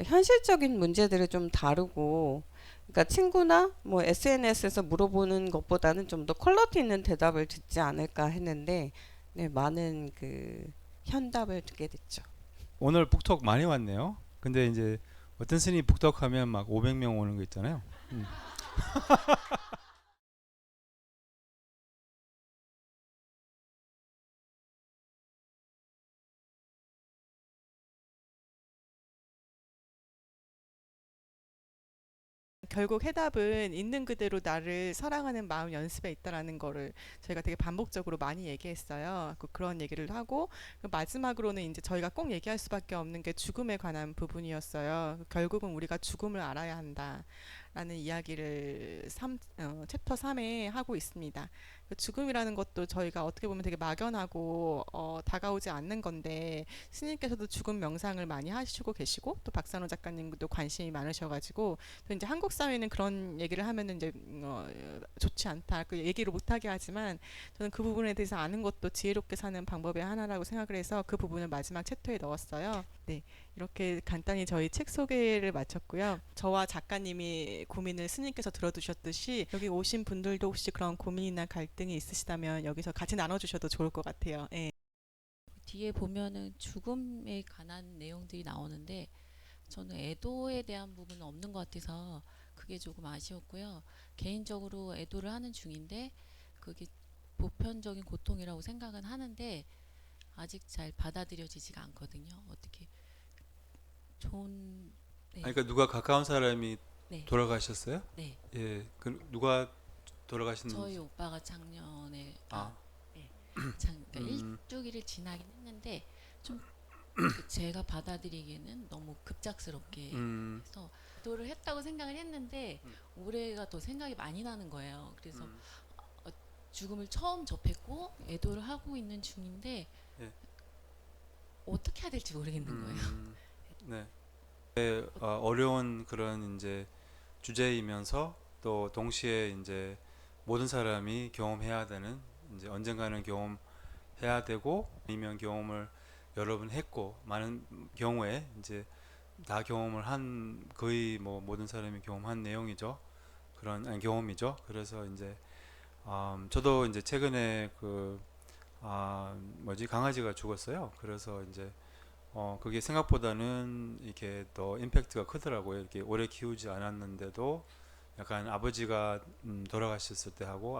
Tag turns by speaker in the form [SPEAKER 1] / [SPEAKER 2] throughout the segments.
[SPEAKER 1] 현실적인 문제들을 좀 다루고, 그러니까 친구나 뭐 SNS에서 물어보는 것보다는 좀 더 퀄리티 있는 대답을 듣지 않을까 했는데, 네, 많은 그 현답을 듣게 됐죠.
[SPEAKER 2] 오늘 북톡 많이 왔네요. 근데 이제 어떤 스님 북톡 하면 막 500명 오는 거 있잖아요. 음.
[SPEAKER 3] 결국 해답은 있는 그대로 나를 사랑하는 마음 연습에 있다라는 거를 저희가 되게 반복적으로 많이 얘기했어요. 그런 얘기를 하고 마지막으로는 이제 저희가 꼭 얘기할 수밖에 없는 게 죽음에 관한 부분이었어요. 결국은 우리가 죽음을 알아야 한다라는 이야기를 챕터 3에 하고 있습니다. 죽음이라는 것도 저희가 어떻게 보면 되게 막연하고 다가오지 않는 건데 스님께서도 죽음 명상을 많이 하시고 계시고 또 박찬호 작가님도 관심이 많으셔가지고 또 이제 한국 사회는 그런 얘기를 하면은 이제 좋지 않다. 그 얘기를 못하게 하지만 저는 그 부분에 대해서 아는 것도 지혜롭게 사는 방법의 하나라고 생각을 해서 그 부분을 마지막 챕터에 넣었어요. 네, 이렇게 간단히 저희 책 소개를 마쳤고요. 저와 작가님이 고민을 스님께서 들어두셨듯이 여기 오신 분들도 혹시 그런 고민이나 갈등이 있으시다면 여기서 같이 나눠주셔도 좋을 것 같아요. 예.
[SPEAKER 4] 뒤에 보면은 죽음에 관한 내용들이 나오는데 저는 애도에 대한 부분은 없는 것 같아서 그게 조금 아쉬웠고요. 개인적으로 애도를 하는 중인데 그게 보편적인 고통이라고 생각은 하는데 아직 잘 받아들여지지가 않거든요. 어떻게 좋은
[SPEAKER 2] 아니,
[SPEAKER 4] 네,
[SPEAKER 2] 그러니까 누가 가까운 사람이
[SPEAKER 4] 네,
[SPEAKER 2] 돌아가셨어요?
[SPEAKER 4] 네.
[SPEAKER 2] 예, 그 누가
[SPEAKER 4] 저희
[SPEAKER 2] 돌아가셨는지.
[SPEAKER 4] 오빠가 작년에
[SPEAKER 2] 아,
[SPEAKER 4] 예, 그러니까
[SPEAKER 2] 음,
[SPEAKER 4] 일주기를 지나긴 했는데 좀 그 제가 받아들이기에는 너무 급작스럽게
[SPEAKER 2] 음,
[SPEAKER 4] 해서 기도를 했다고 생각을 했는데 올해가 더 생각이 많이 나는 거예요. 그래서
[SPEAKER 2] 음,
[SPEAKER 4] 어, 죽음을 처음 접했고 애도를 하고 있는 중인데
[SPEAKER 2] 예,
[SPEAKER 4] 어떻게 해야 될지 모르겠는 거예요.
[SPEAKER 2] 네. 어려운 그런 이제 주제이면서 또 동시에 이제 모든 사람이 경험해야 되는 이제 언젠가는 경험해야 되고 아니면 경험을 여러 번 했고 많은 경우에 이제 다 경험을 한 거의 뭐 모든 사람이 경험한 내용이죠. 그런 아니, 경험이죠. 그래서 이제 저도 이제 최근에 그 뭐지 강아지가 죽었어요. 그래서 이제 그게 생각보다는 이렇게 더 임팩트가 크더라고요. 이렇게 오래 키우지 않았는데도 약간 아버지가 돌아가셨을 때 하고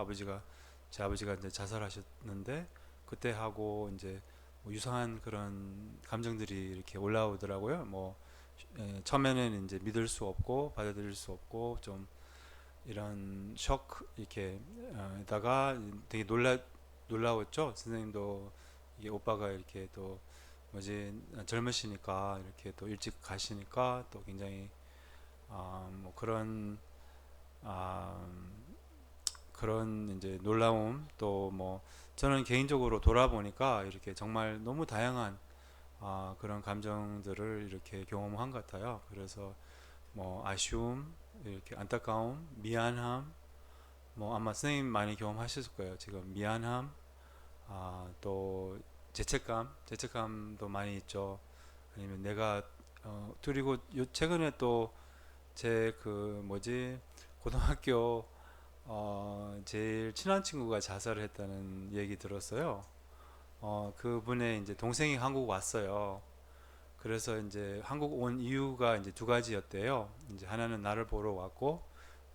[SPEAKER 2] 제 아버지가 이제 자살하셨는데 그때 하고 이제 뭐 유사한 그런 감정들이 이렇게 올라오더라고요. 뭐 처음에는 이제 믿을 수 없고 받아들일 수 없고 좀 이런 shock 이렇게 다가 되게 놀라웠죠. 선생님도 이게 오빠가 이렇게 또 뭐지 젊으시니까 이렇게 또 일찍 가시니까 또 굉장히 뭐 아, 그런 이제 놀라움 또 뭐 저는 개인적으로 돌아보니까 이렇게 정말 너무 다양한 그런 감정들을 이렇게 경험한 것 같아요. 그래서 뭐 아쉬움, 이렇게 안타까움, 미안함, 뭐 아마 선생님 많이 경험하셨을 거예요. 지금 미안함, 또 죄책감도 많이 있죠. 아니면 내가 그리고 최근에 또 제 그 뭐지 고등학교 제일 친한 친구가 자살을 했다는 얘기 들었어요. 그분의 이제 동생이 한국 왔어요. 그래서 이제 한국 온 이유가 이제 두 가지였대요. 이제 하나는 나를 보러 왔고,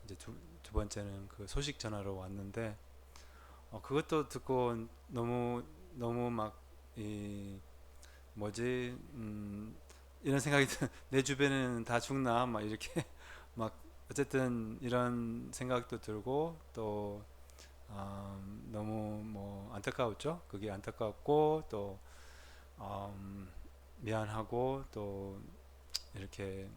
[SPEAKER 2] 이제 두 번째는 그 소식 전하러 왔는데, 그것도 듣고 너무 너무 막 이 뭐지 이런 생각이 내 주변에는 다 죽나 막 이렇게 막 어쨌든 이런 생각도 들고 또 너무 뭐 안타까웠죠. 그게 안타깝고 또 미안하고 또 이렇게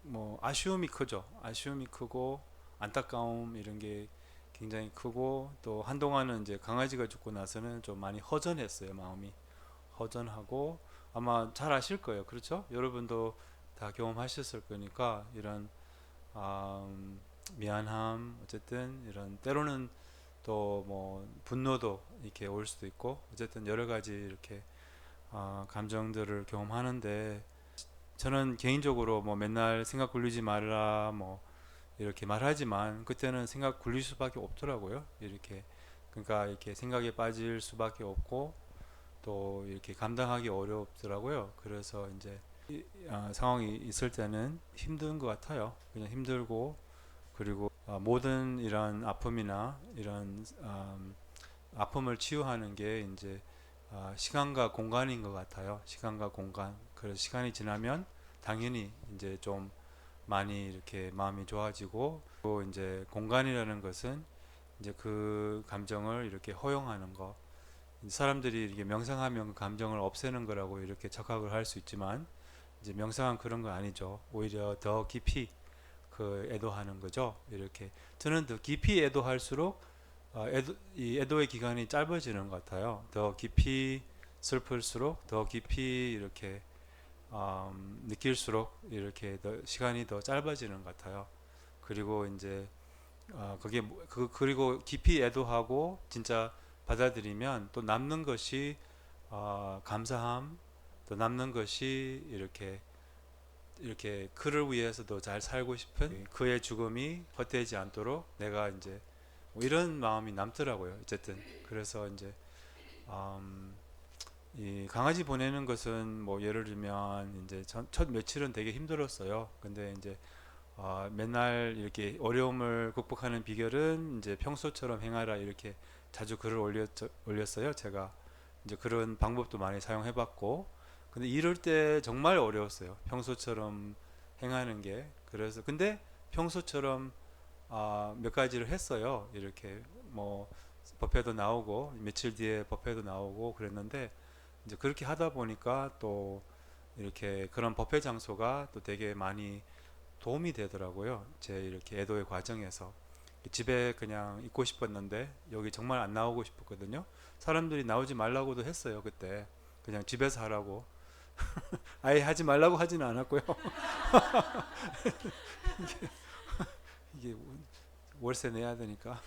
[SPEAKER 2] 뭐 아쉬움이 크죠. 아쉬움이 크고 안타까움 이런 게 굉장히 크고 또 한동안은 이제 강아지가 죽고 나서는 좀 많이 허전했어요. 마음이 허전하고 아마 잘 아실 거예요. 그렇죠? 여러분도 다 경험하셨을 거니까 이런 미안함 어쨌든 이런 때로는 또 뭐 분노도 이렇게 올 수도 있고 어쨌든 여러 가지 이렇게 감정들을 경험하는데 저는 개인적으로 뭐 맨날 생각 굴리지 말라 뭐 이렇게 말하지만 그때는 생각 굴릴 수밖에 없더라고요. 이렇게 그러니까 이렇게 생각에 빠질 수밖에 없고 또 이렇게 감당하기 어렵더라고요. 그래서 이제 상황이 있을 때는 힘든 것 같아요. 그냥 힘들고 그리고 모든 이런 아픔이나 이런 아픔을 치유하는 게 이제 시간과 공간인 것 같아요. 시간과 공간. 그래서 시간이 지나면 당연히 이제 좀 많이 이렇게 마음이 좋아지고 또 이제 공간이라는 것은 이제 그 감정을 이렇게 허용하는 거. 사람들이 이렇게 명상하면 그 감정을 없애는 거라고 이렇게 착각을 할 수 있지만 이제 명상은 그런 거 아니죠. 오히려 더 깊이 그 애도하는 거죠. 이렇게 저는 더 깊이 애도할수록 이 애도의 기간이 짧아지는 것 같아요. 더 깊이 슬플수록 더 깊이 이렇게 느낄수록 이렇게 더 시간이 더 짧아지는 것 같아요. 그리고 이제 그리고 깊이 애도하고 진짜 받아들이면 또 남는 것이 감사함, 또 남는 것이 이렇게 그를 위해서도 잘 살고 싶은 그의 죽음이 헛되지 않도록 내가 이제 뭐 이런 마음이 남더라고요. 어쨌든 그래서 이제 이 강아지 보내는 것은 뭐 예를 들면 이제 첫 며칠은 되게 힘들었어요. 근데 이제 맨날 이렇게 어려움을 극복하는 비결은 이제 평소처럼 행하라 이렇게 자주 글을 올렸어요. 제가 이제 그런 방법도 많이 사용해봤고, 근데 이럴 때 정말 어려웠어요. 평소처럼 행하는 게. 그래서 근데 평소처럼 몇 가지를 했어요. 이렇게 뭐 법회도 나오고 며칠 뒤에 법회도 나오고 그랬는데 이제 그렇게 하다 보니까 또 이렇게 그런 법회 장소가 또 되게 많이 도움이 되더라고요. 제 이렇게 애도의 과정에서. 집에 그냥 있고 싶었는데 여기 정말 안 나오고 싶었거든요. 사람들이 나오지 말라고도 했어요. 그때 그냥 집에서 하라고. 아예 하지 말라고 하지는 않았고요. 이게 월세 내야 되니까.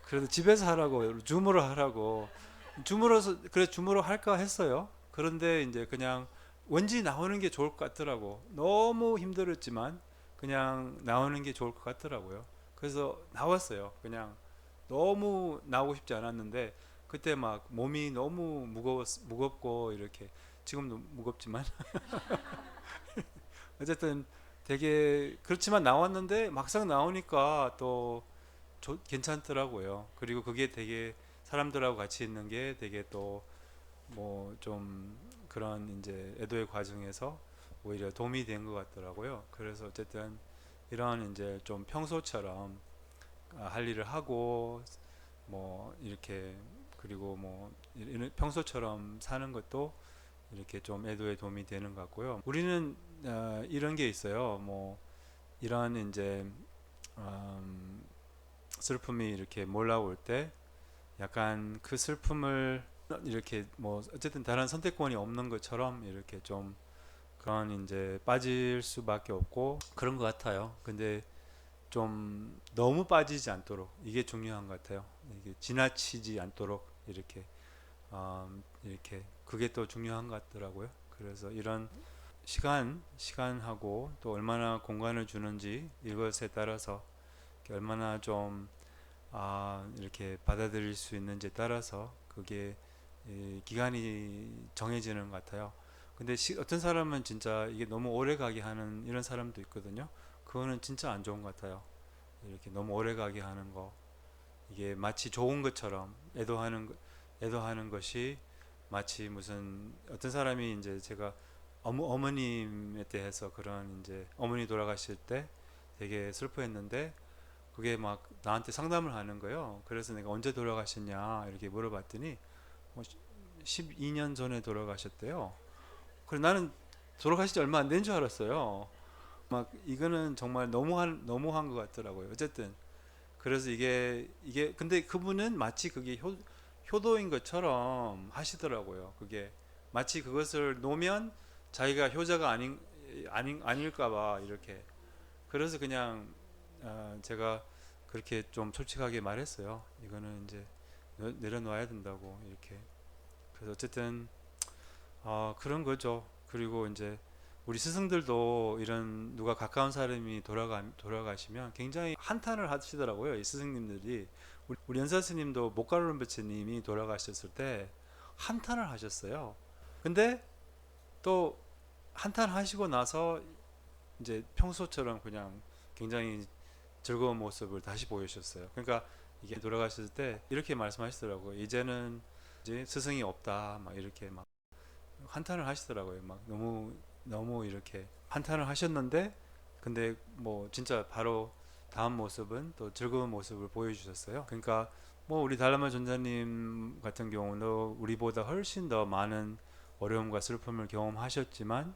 [SPEAKER 2] 그래도 집에서 하라고, 줌으로 하라고. 줌으로 할까 했어요. 그런데 이제 그냥 왠지 나오는 게 좋을 것 같더라고. 너무 힘들었지만 그냥 나오는 게 좋을 것 같더라고요. 그래서 나왔어요. 그냥 너무 나오고 싶지 않았는데 그때 막 몸이 너무 무겁고 이렇게 지금도 무겁지만 어쨌든 되게 그렇지만 나왔는데 막상 나오니까 또 괜찮더라고요. 그리고 그게 되게 사람들하고 같이 있는 게 되게 또 뭐 좀 그런 이제 애도의 과정에서 오히려 도움이 된 것 같더라고요. 그래서 어쨌든 이런 이제 좀 평소처럼 할 일을 하고 뭐 이렇게 그리고 뭐 평소처럼 사는 것도 이렇게 좀 애도에 도움이 되는 것 같고요. 우리는 이런 게 있어요. 뭐 이런 이제 슬픔이 이렇게 몰라올 때 약간 그 슬픔을 이렇게 뭐 어쨌든 다른 선택권이 없는 것처럼 이렇게 좀 그런 이제 빠질 수밖에 없고 그런 것 같아요. 근데 좀 너무 빠지지 않도록 이게 중요한 것 같아요. 이게 지나치지 않도록 이렇게 그게 또 중요한 것 같더라고요. 그래서 이런 시간하고 또 얼마나 공간을 주는지 이것에 따라서 얼마나 좀 이렇게 받아들일 수 있는지에 따라서 그게 기간이 정해지는 것 같아요. 근데 어떤 사람은 진짜 이게 너무 오래 가게 하는 이런 사람도 있거든요. 그거는 진짜 안 좋은 것 같아요. 이렇게 너무 오래 가게 하는 거. 이게 마치 좋은 것처럼 애도하는 것이 마치 무슨 어떤 사람이 이제 제가 어머님에 대해서 그런 이제 어머니 돌아가실 때 되게 슬퍼했는데 그게 막 나한테 상담을 하는 거예요. 그래서 내가 언제 돌아가셨냐 이렇게 물어봤더니 12년 전에 돌아가셨대요. 그래서 나는 돌아가신 지 얼마 안 된 줄 알았어요. 막 이거는 정말 너무한 것 같더라고요. 어쨌든 그래서 이게 근데 그분은 마치 그게 효도인 것처럼 하시더라고요. 그게 마치 그것을 놓으면 자기가 효자가 아닐까봐 이렇게. 그래서 그냥 제가 그렇게 좀 솔직하게 말했어요. 이거는 이제 내려놓아야 된다고 이렇게. 그래서 어쨌든 그런 거죠. 그리고 이제 우리 스승들도 이런 누가 가까운 사람이 돌아가시면 굉장히 한탄을 하시더라고요. 이 스승님들이. 우리 연사 스님도 목가르름 부처님이 돌아가셨을 때 한탄을 하셨어요. 근데 또 한탄하시고 나서 이제 평소처럼 그냥 굉장히 즐거운 모습을 다시 보여주셨어요. 그러니까 이게 돌아가셨을 때 이렇게 말씀하시더라고요. 이제는 이제 스승이 없다. 막 이렇게 막 한탄을 하시더라고요. 막 너무 이렇게 한탄을 하셨는데, 근데 뭐 진짜 바로 다음 모습은 또 즐거운 모습을 보여주셨어요. 그러니까 뭐 우리 달라마 전자님 같은 경우도 우리보다 훨씬 더 많은 어려움과 슬픔을 경험하셨지만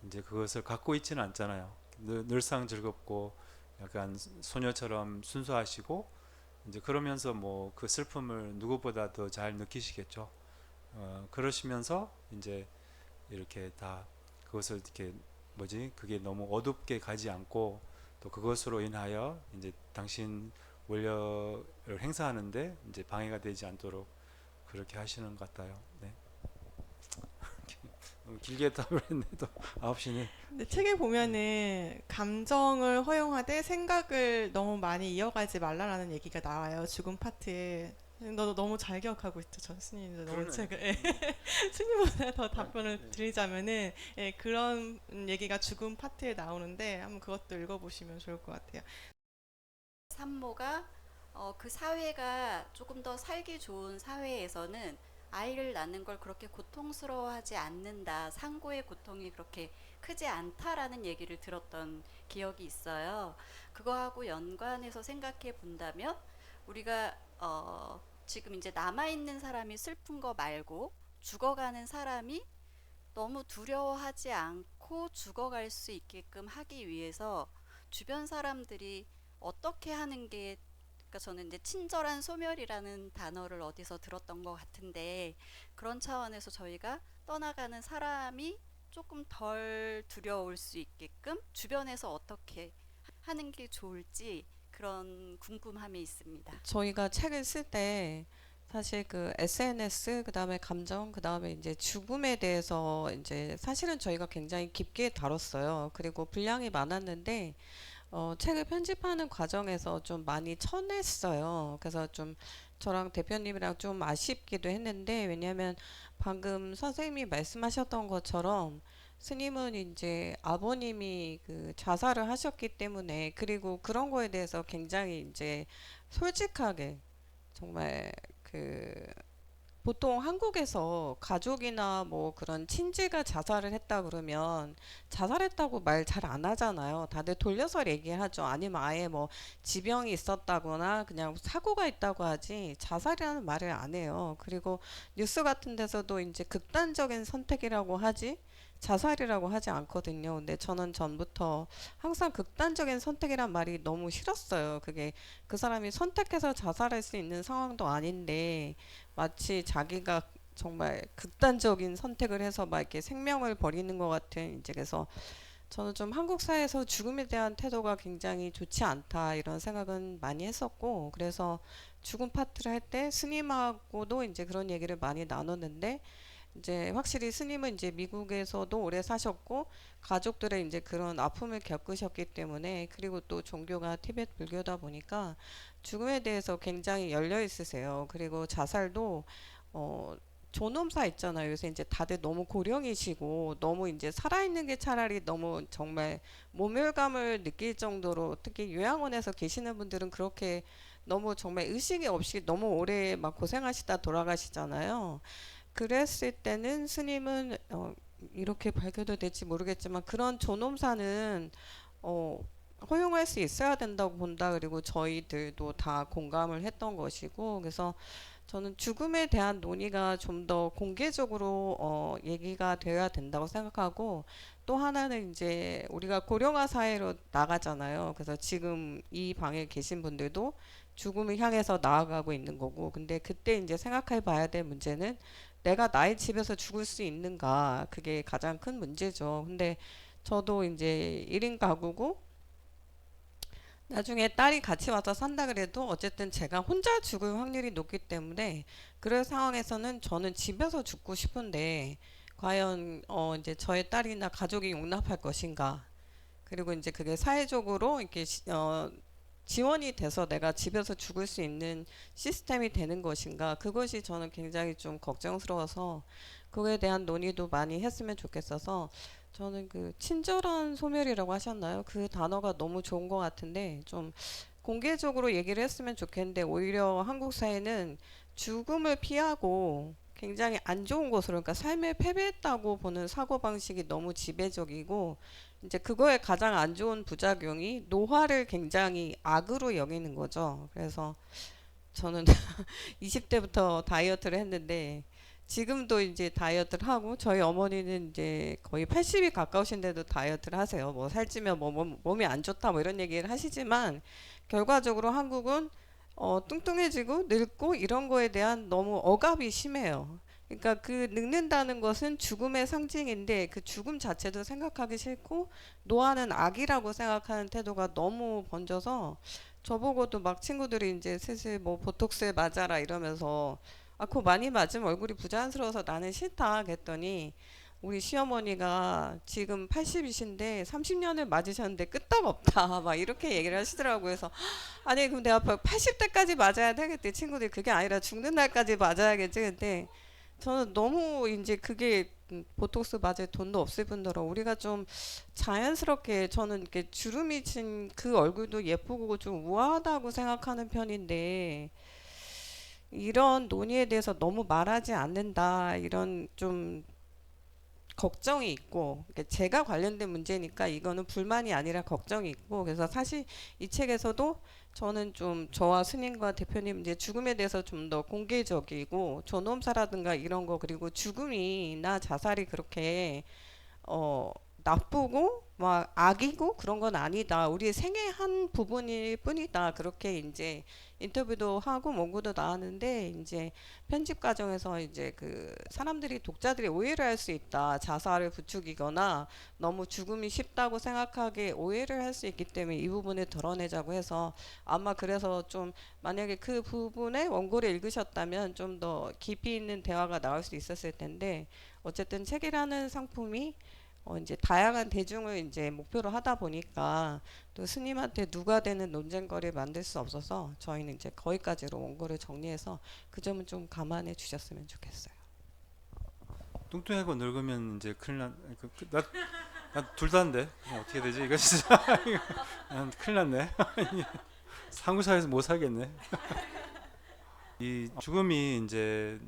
[SPEAKER 2] 이제 그것을 갖고 있지는 않잖아요. 늘상 즐겁고 약간 소녀처럼 순수하시고 이제 그러면서 뭐 그 슬픔을 누구보다 더 잘 느끼시겠죠. 그러시면서 이제 이렇게 다 그것을 이렇게 그게 너무 어둡게 가지 않고 또 그것으로 인하여 이제 당신 원력을 행사하는데 이제 방해가 되지 않도록 그렇게 하시는 것 같아요. 네. 너무 길게 답을 했는데도 9시는.
[SPEAKER 3] 근데 책에 보면은 감정을 허용하되 생각을 너무 많이 이어가지 말라라는 얘기가 나와요. 죽음 파트에. 너도 너무 잘 기억하고 있죠. 전 스님도 너무
[SPEAKER 2] 그러네.
[SPEAKER 3] 책을 스님보다 더 답변을
[SPEAKER 2] 네.
[SPEAKER 3] 드리자면은 그런 얘기가 죽음 파트에 나오는데 한번 그것도 읽어보시면 좋을 것 같아요.
[SPEAKER 5] 산모가 그 사회가 조금 더 살기 좋은 사회에서는 아이를 낳는 걸 그렇게 고통스러워하지 않는다. 상고의 고통이 그렇게 크지 않다라는 얘기를 들었던 기억이 있어요. 그거하고 연관해서 생각해 본다면 우리가 지금 이제 남아있는 사람이 슬픈 거 말고 죽어가는 사람이 너무 두려워하지 않고 죽어갈 수 있게끔 하기 위해서 주변 사람들이 어떻게 하는 게, 그러니까 저는 이제 친절한 소멸이라는 단어를 어디서 들었던 것 같은데, 그런 차원에서 저희가 떠나가는 사람이 조금 덜 두려울 수 있게끔 주변에서 어떻게 하는 게 좋을지 그런 궁금함이 있습니다.
[SPEAKER 1] 저희가 책을 쓸 때 사실 그 SNS 그다음에 감정 그다음에 이제 죽음에 대해서 이제 사실은 저희가 굉장히 깊게 다뤘어요. 그리고 분량이 많았는데 책을 편집하는 과정에서 좀 많이 쳐냈어요. 그래서 좀 저랑 대표님이랑 좀 아쉽기도 했는데, 왜냐하면 방금 선생님이 말씀하셨던 것처럼 스님은 이제 아버님이 그 자살을 하셨기 때문에, 그리고 그런 거에 대해서 굉장히 이제 솔직하게 정말 그 보통 한국에서 가족이나 뭐 그런 친지가 자살을 했다 그러면 자살했다고 말 잘 안 하잖아요. 다들 돌려서 얘기하죠. 아니면 아예 뭐 지병이 있었다거나 그냥 사고가 있다고 하지 자살이라는 말을 안 해요. 그리고 뉴스 같은 데서도 이제 극단적인 선택이라고 하지 자살이라고 하지 않거든요. 근데 저는 전부터 항상 극단적인 선택이란 말이 너무 싫었어요. 그게 그 사람이 선택해서 자살할 수 있는 상황도 아닌데 마치 자기가 정말 극단적인 선택을 해서 막 이렇게 생명을 버리는 것 같은, 이제 그래서 저는 좀 한국 사회에서 죽음에 대한 태도가 굉장히 좋지 않다 이런 생각은 많이 했었고, 그래서 죽음 파트를 할 때 스님하고도 이제 그런 얘기를 많이 나눴는데, 이제 확실히 스님은 이제 미국에서도 오래 사셨고 가족들의 이제 그런 아픔을 겪으셨기 때문에, 그리고 또 종교가 티베트 불교다 보니까 죽음에 대해서 굉장히 열려 있으세요. 그리고 자살도 어 존엄사 있잖아요. 요새 이제 다들 너무 고령이시고 너무 이제 살아있는 게 차라리 너무 정말 모멸감을 느낄 정도로, 특히 요양원에서 계시는 분들은 그렇게 너무 정말 의식이 없이 너무 오래 막 고생하시다 돌아가시잖아요. 그랬을 때는 스님은 이렇게 밝혀도 될지 모르겠지만 그런 존엄사는 어, 허용할 수 있어야 된다고 본다. 그리고 저희들도 다 공감을 했던 것이고, 그래서 저는 죽음에 대한 논의가 좀 더 공개적으로 얘기가 되어야 된다고 생각하고, 또 하나는 이제 우리가 고령화 사회로 나가잖아요. 그래서 지금 이 방에 계신 분들도 죽음을 향해서 나아가고 있는 거고, 근데 그때 이제 생각해 봐야 될 문제는 내가 나의 집에서 죽을 수 있는가, 그게 가장 큰 문제죠. 근데 저도 이제 1인 가구고 나중에 딸이 같이 와서 산다 그래도 어쨌든 제가 혼자 죽을 확률이 높기 때문에, 그럴 상황에서는 저는 집에서 죽고 싶은데 과연 이제 저의 딸이나 가족이 용납할 것인가. 그리고 이제 그게 사회적으로 이렇게 지원이 돼서 내가 집에서 죽을 수 있는 시스템이 되는 것인가. 그것이 저는 굉장히 좀 걱정스러워서 그거에 대한 논의도 많이 했으면 좋겠어서 저는 그 친절한 소멸이라고 하셨나요? 그 단어가 너무 좋은 것 같은데 좀 공개적으로 얘기를 했으면 좋겠는데 오히려 한국 사회는 죽음을 피하고 굉장히 안 좋은 것으로 그러니까 삶을 패배했다고 보는 사고방식이 너무 지배적이고 이제 그거에 가장 안 좋은 부작용이 노화를 굉장히 악으로 여기는 거죠. 그래서 저는 20대부터 다이어트를 했는데 지금도 이제 다이어트를 하고 저희 어머니는 이제 거의 80이 가까우신데도 다이어트를 하세요. 뭐 살찌면 뭐 몸이 안 좋다 뭐 이런 얘기를 하시지만 결과적으로 한국은 뚱뚱해지고 늙고 이런 거에 대한 너무 억압이 심해요. 그러니까 그 늙는다는 것은 죽음의 상징인데 그 죽음 자체도 생각하기 싫고 노화는 악이라고 생각하는 태도가 너무 번져서 저보고도 막 친구들이 이제 슬슬 뭐 보톡스 맞아라 이러면서 아, 그거 많이 맞으면 얼굴이 부자연스러워서 나는 싫다 그랬더니 우리 시어머니가 지금 80이신데 30년을 맞으셨는데 끄떡없다 막 이렇게 얘기를 하시더라고요. 그래서 아니 그럼 내가 80대까지 맞아야 되겠대. 친구들이 그게 아니라 죽는 날까지 맞아야겠지. 근데 저는 너무 이제 그게 보톡스 맞을 돈도 없을 뿐더러 우리가 좀 자연스럽게 저는 이렇게 주름이 진 그 얼굴도 예쁘고 좀 우아하다고 생각하는 편인데 이런 논의에 대해서 너무 말하지 않는다 이런 좀 걱정이 있고 그러니까 제가 관련된 문제니까 이거는 불만이 아니라 걱정이 있고 그래서 사실 이 책에서도 저는 좀 저와 스님과 대표님 이제 죽음에 대해서 좀 더 공개적이고 존엄사라든가 이런 거 그리고 죽음이나 자살이 그렇게 어, 나쁘고 막 악이고 그런 건 아니다. 우리 생애 한 부분일 뿐이다. 그렇게 이제 인터뷰도 하고 원고도 나왔는데 이제 편집 과정에서 이제 그 사람들이 독자들이 오해를 할 수 있다. 자살을 부추기거나 너무 죽음이 쉽다고 생각하게 오해를 할 수 있기 때문에 이 부분을 드러내자고 해서 아마 그래서 좀 만약에 그 부분에 원고를 읽으셨다면 좀 더 깊이 있는 대화가 나올 수 있었을 텐데 어쨌든 책이라는 상품이 이제 다양한 대중을 이제 목표로 하다 보니까 또 스님한테 누가 되는 논쟁거리를 만들 수 없어서 저희는 이제 거기까지로 원고를 정리해서 그 점은 좀 감안해 주셨으면 좋겠어요.
[SPEAKER 2] 뚱뚱하고 늙으면 이제 큰일 나둘 다인데 어떻게 되지? 이거 진짜 난 큰일 났네. 한국 사회에서 못 살겠네. 이 죽음이 이제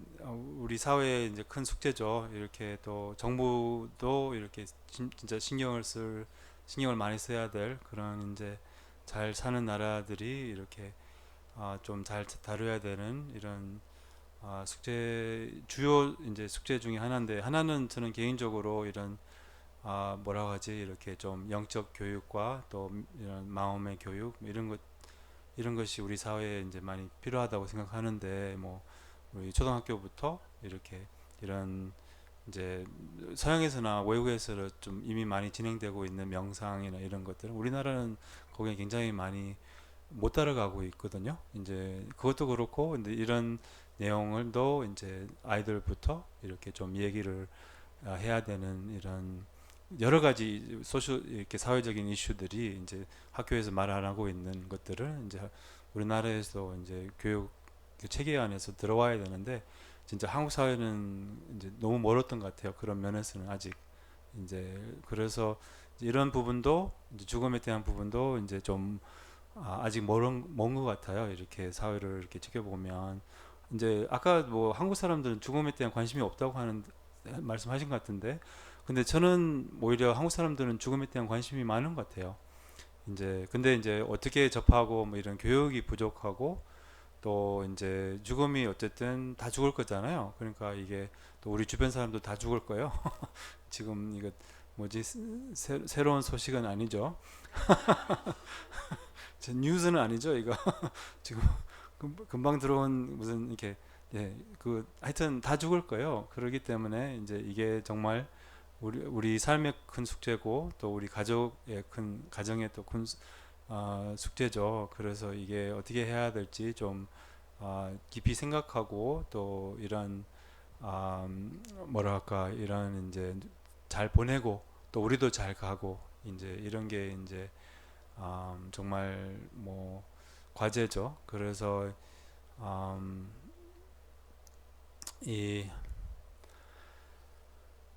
[SPEAKER 2] 우리 사회의 이제 큰 숙제죠. 이렇게 또 정부도 이렇게 진짜 신경을 많이 써야 될 그런 이제 잘 사는 나라들이 이렇게 좀 잘 다뤄야 되는 이런 주요 이제 숙제 중에 하나인데 하나는 저는 개인적으로 이런 뭐라고 하지 이렇게 좀 영적 교육과 또 이런 마음의 교육 이런 것이 우리 사회에 이제 많이 필요하다고 생각하는데 뭐 우리 초등학교부터 이렇게 이런 이제 서양에서나 외국에서 좀 이미 많이 진행되고 있는 명상이나 이런 것들은 우리나라는 거기에 굉장히 많이 못 따라가고 있거든요. 이제 그것도 그렇고 근데 이런 내용을도 이제 아이들부터 이렇게 좀 얘기를 해야 되는 이런 여러 가지 이렇게 사회적인 이슈들이 이제 학교에서 말 안 하고 있는 것들을 이제 우리나라에서 이제 교육 체계 안에서 들어와야 되는데 진짜 한국 사회는 이제 너무 멀었던 것 같아요. 그런 면에서는 아직 이제 그래서 이런 부분도 이제 죽음에 대한 부분도 이제 좀 아직 먼 것 같아요. 이렇게 사회를 이렇게 지켜보면 이제 아까 뭐 한국 사람들은 죽음에 대한 관심이 없다고 하는 말씀하신 것 같은데 근데 저는 오히려 한국 사람들은 죽음에 대한 관심이 많은 것 같아요. 이제 근데 이제 어떻게 접하고 뭐 이런 교육이 부족하고 또 이제 죽음이 어쨌든 다 죽을 거잖아요. 그러니까 이게 또 우리 주변 사람도 다 죽을 거예요. 지금 이거 뭐지 새로운 소식은 아니죠. 뉴스는 아니죠. 이거 지금 금방 들어온 무슨 이렇게 그 하여튼 다 죽을 거예요. 그렇기 때문에 이제 이게 정말 우리 삶의 큰 숙제고 또 우리 가정의 또 큰 숙제죠. 그래서 이게 어떻게 해야 될지 좀 깊이 생각하고 또 이런 뭐랄까 이런 이제 잘 보내고 또 우리도 잘 가고 이제 이런 게 이제 정말 뭐 과제죠. 그래서 이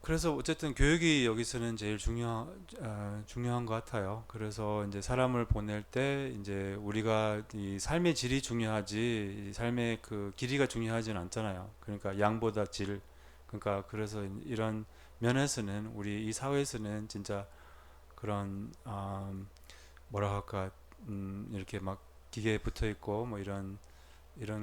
[SPEAKER 2] 그래서 어쨌든 교육이 여기서는 제일 중요한 것 같아요. 그래서 이제 사람을 보낼 때 이제 우리가 이 삶의 질이 중요하지 이 삶의 그 길이가 중요하지는 않잖아요. 그러니까 양보다 질. 그러니까 그래서 이런 면에서는 우리 이 사회에서는 진짜 그런 뭐라 할까 이렇게 막 기계에 붙어 있고 뭐 이런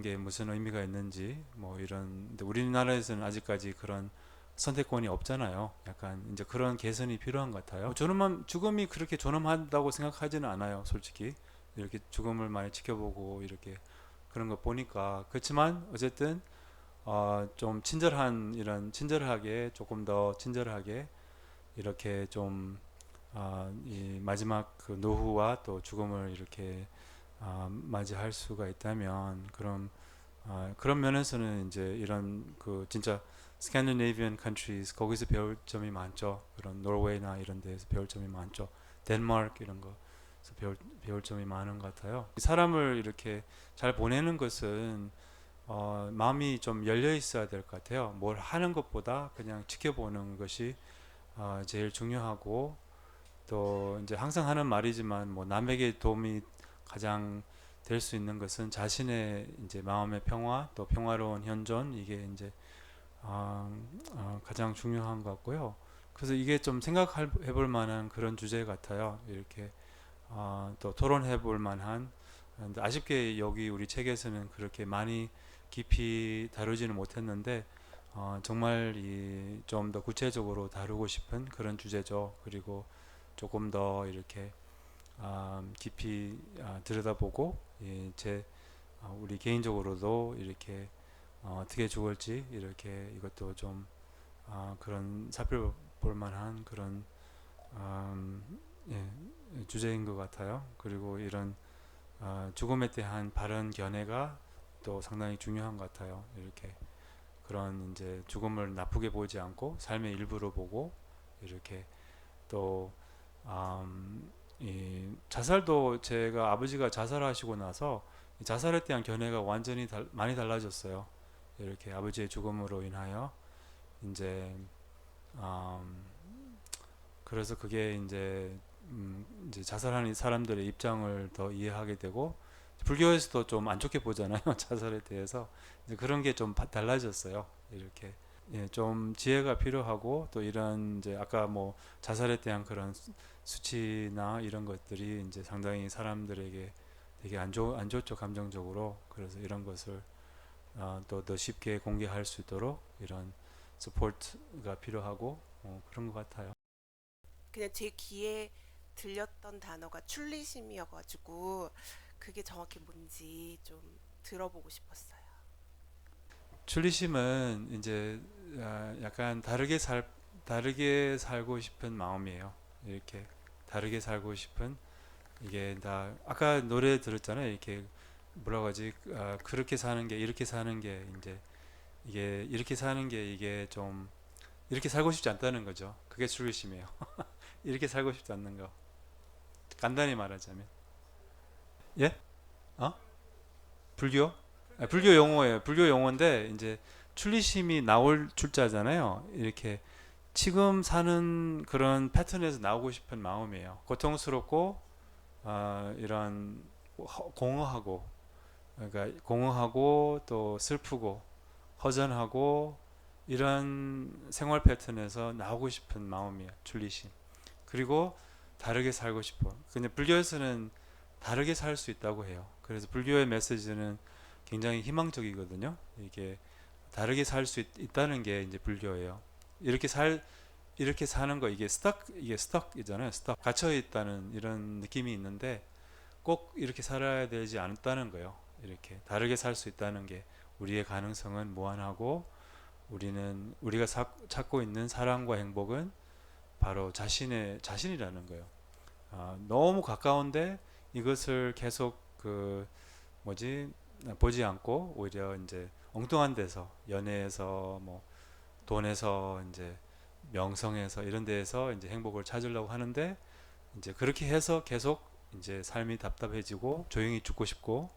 [SPEAKER 2] 게 무슨 의미가 있는지 뭐 이런 근데 우리나라에서는 아직까지 그런 선택권이 없잖아요. 약간 이제 그런 개선이 필요한 것 같아요. 죽음이 그렇게 존엄한다고 생각하지는 않아요. 솔직히 이렇게 죽음을 많이 지켜보고 이렇게 그런 거 보니까 그렇지만 어쨌든 좀 친절하게 조금 더 친절하게 이렇게 좀 이 마지막 그 노후와 또 죽음을 이렇게 맞이할 수가 있다면 그런 면에서는 이제 이런 그 진짜 스캔디네이비안 countries 거기서 배울 점이 많죠. 그런 노르웨이나 이런 데에서 배울 점이 많죠. 덴마크 이런 거에서 배울 점이 많은 것 같아요. 사람을 이렇게 잘 보내는 것은 마음이 좀 열려 있어야 될 것 같아요. 뭘 하는 것보다 그냥 지켜보는 것이 제일 중요하고 또 이제 항상 하는 말이지만 뭐 남에게 도움이 가장 될 수 있는 것은 자신의 이제 마음의 평화 또 평화로운 현존 이게 이제 가장 중요한 것 같고요. 그래서 이게 좀 생각해 볼 만한 그런 주제 같아요. 이렇게 또 토론해 볼 만한 근데 아쉽게 여기 우리 책에서는 그렇게 많이 깊이 다루지는 못했는데 정말 좀 더 구체적으로 다루고 싶은 그런 주제죠. 그리고 조금 더 이렇게 깊이 들여다보고 우리 개인적으로도 이렇게 어떻게 죽을지 이렇게 이것도 좀 그런 살펴볼 만한 그런 주제인 것 같아요. 그리고 이런 죽음에 대한 바른 견해가 또 상당히 중요한 것 같아요. 이렇게 그런 이제 죽음을 나쁘게 보지 않고 삶의 일부로 보고 이렇게 또 이 자살도 제가 아버지가 자살하시고 나서 자살에 대한 견해가 완전히 많이 달라졌어요. 이렇게 아버지의 죽음으로 인하여 이제 그래서 그게 이제 자살하는 사람들의 입장을 더 이해하게 되고 불교에서도 좀 안 좋게 보잖아요. 자살에 대해서 이제 그런 게 좀 달라졌어요. 이렇게 좀 지혜가 필요하고 또 이런 이제 아까 뭐 자살에 대한 그런 수치나 이런 것들이 이제 상당히 사람들에게 되게 안 좋죠 감정적으로. 그래서 이런 것을 또 더 쉽게 공개할 수 있도록 이런 서포트가 필요하고 그런 것 같아요.
[SPEAKER 6] 그냥 제 귀에 들렸던 단어가 출리심이어가지고 그게 정확히 뭔지 좀 들어보고 싶었어요.
[SPEAKER 2] 출리심은 이제 약간 다르게 살고 싶은 마음이에요. 이렇게 다르게 살고 싶은 이게 다 아까 노래 들었잖아요. 이렇게 뭐라고 하지? 그렇게 사는 게 이렇게 사는 게 이제 이게 이렇게 사는 게 이게 좀 이렇게 살고 싶지 않다는 거죠. 그게 출리심이에요. 이렇게 살고 싶지 않는 거. 간단히 말하자면. 예? 어? 불교? 불교 용어예요. 불교 용어인데 이제 출리심이 나올 출자잖아요. 이렇게 지금 사는 그런 패턴에서 나오고 싶은 마음이에요. 고통스럽고 이런 공허하고 그러니까 공허하고 또 슬프고 허전하고 이런 생활 패턴에서 나오고 싶은 마음이에요. 출리심. 그리고 다르게 살고 싶어. 근데 불교에서는 다르게 살 수 있다고 해요. 그래서 불교의 메시지는 굉장히 희망적이거든요. 이게 다르게 살 수 있다는 게 이제 불교예요. 이렇게 사는 거 이게 스톡이잖아요. 스톡 갇혀 있다는 이런 느낌이 있는데 꼭 이렇게 살아야 되지 않다는 거예요. 이렇게 다르게 살 수 있다는 게 우리의 가능성은 무한하고 우리가 찾고 있는 사랑과 행복은 바로 자신이라는 거예요. 너무 가까운데 이것을 계속 보지 않고 오히려 이제 엉뚱한 데서 연애에서 뭐 돈에서 이제 명성에서 이런 데에서 이제 행복을 찾으려고 하는데 이제 그렇게 해서 계속 이제 삶이 답답해지고 조용히 죽고 싶고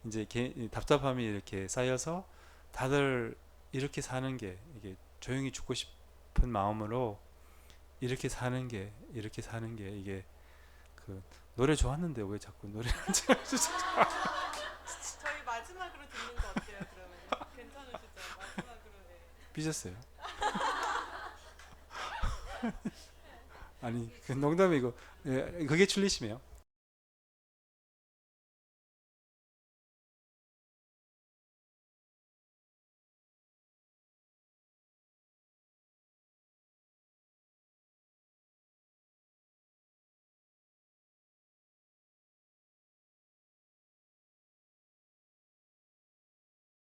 [SPEAKER 2] 이제 이 답답함이 이렇게 쌓여서 다들 이렇게 사는 게 이게 조용히 죽고 싶은 마음으로 이렇게 사는 게 이게 그 노래 좋았는데 왜 자꾸 노래를
[SPEAKER 3] 저희 마지막으로 듣는 거 어때요? 그러면 괜찮으시죠? 마지막으로. 네.
[SPEAKER 2] 삐졌어요? 아니 그 농담이고 예, 그게 출리심이에요.